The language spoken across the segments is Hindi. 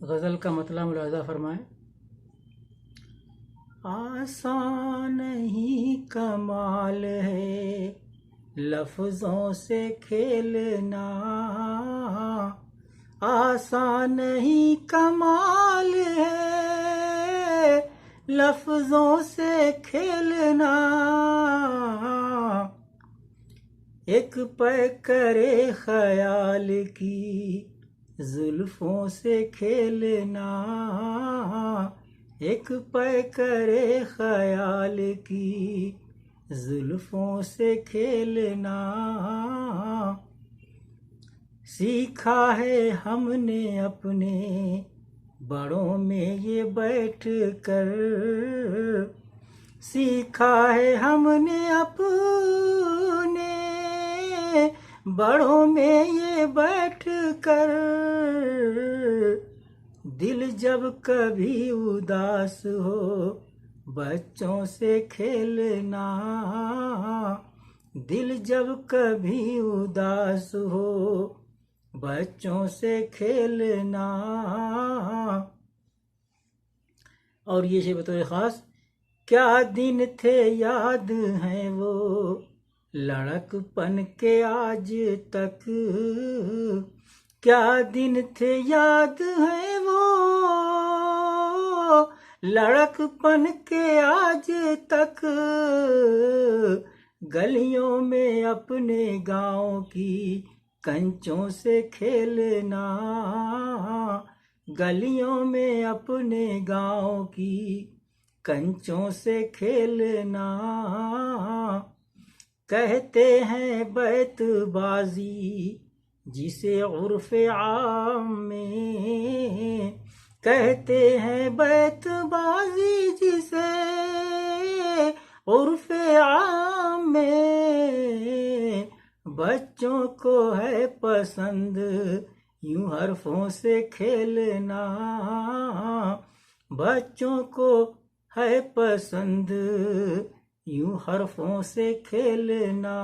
गज़ल का मतलब मुलाहज़ा फरमाएं। आसान ही कमाल है लफ्ज़ों से खेलना, आसान ही कमाल है लफ्ज़ों से खेलना। एक पै करे ख्याल की जुल्फों से खेलना, एक पै करे ख्याल की जुल्फों से खेलना। सीखा है हमने अपने बड़ों में ये बैठ कर, सीखा है हमने अपने बड़ों में ये बैठ कर। दिल जब कभी उदास हो बच्चों से खेलना, दिल जब कभी उदास हो बच्चों से खेलना। और ये शेर बतौर ख़ास, क्या दिन थे याद हैं वो लड़कपन के आज तक, क्या दिन थे याद हैं वो लड़कपन के आज तक। गलियों में अपने गाँव की कंचों से खेलना, गलियों में अपने गाँव की कंचों से खेलना। कहते हैं बैतबाजी जिसे उर्फ़े आम में, कहते हैं बैतबाजी जिसे उर्फ़े आम में। बच्चों को है पसंद यूं हरफों से खेलना, बच्चों को है पसंद यूं हरफों से खेलना।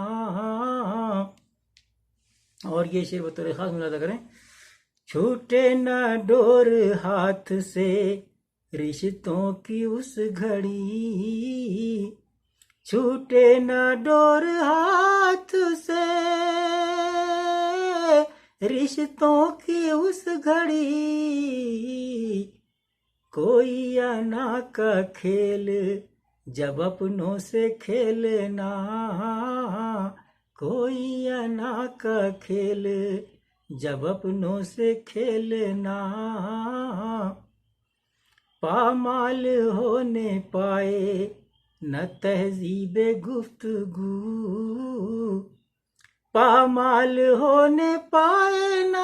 और ये शेर बतौर खास मुलाजा करें। छूटे न डोर हाथ से रिश्तों की उस घड़ी, छूटे न डोर हाथ से रिश्तों की उस घड़ी। कोई अना का खेल जब अपनों से खेलना, कोई अना का खेल जब अपनों से खेलना। पामाल होने पाए न तहजीबे गुफ्तगू, पामाल होने पाए न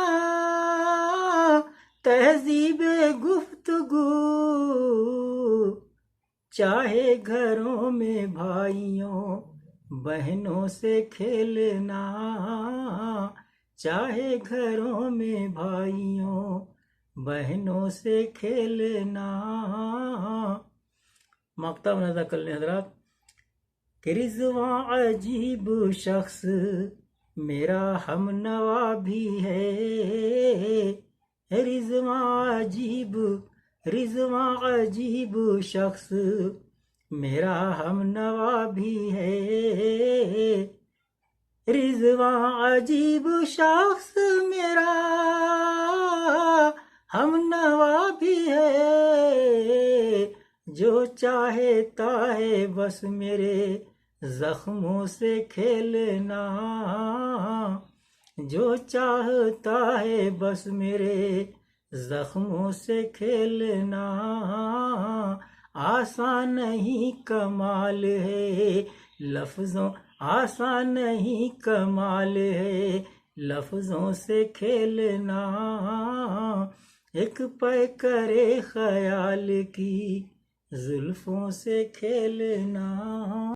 तहजीबे गुफ्तगू। चाहे घरों में भाइयों बहनों से खेलना, चाहे घरों में भाइयों बहनों से खेलना। मक्ता मुलाजा कर लें हज़रात कि रिज़वां अजीब शख्स मेरा हमनवा भी है, रिज़वां अजीब शख्स मेरा हमनवा भी है, रिज़वां अजीब शख्स मेरा हमनवा भी है। जो चाहता है बस मेरे जख्मों से खेलना, जो चाहता है बस मेरे जख्मों से खेलना। आसान नहीं कमाल है लफ्ज़ों, आसान नहीं कमाल है लफ्ज़ों से खेलना। एक पै करे ख्याल की जुल्फों से खेलना।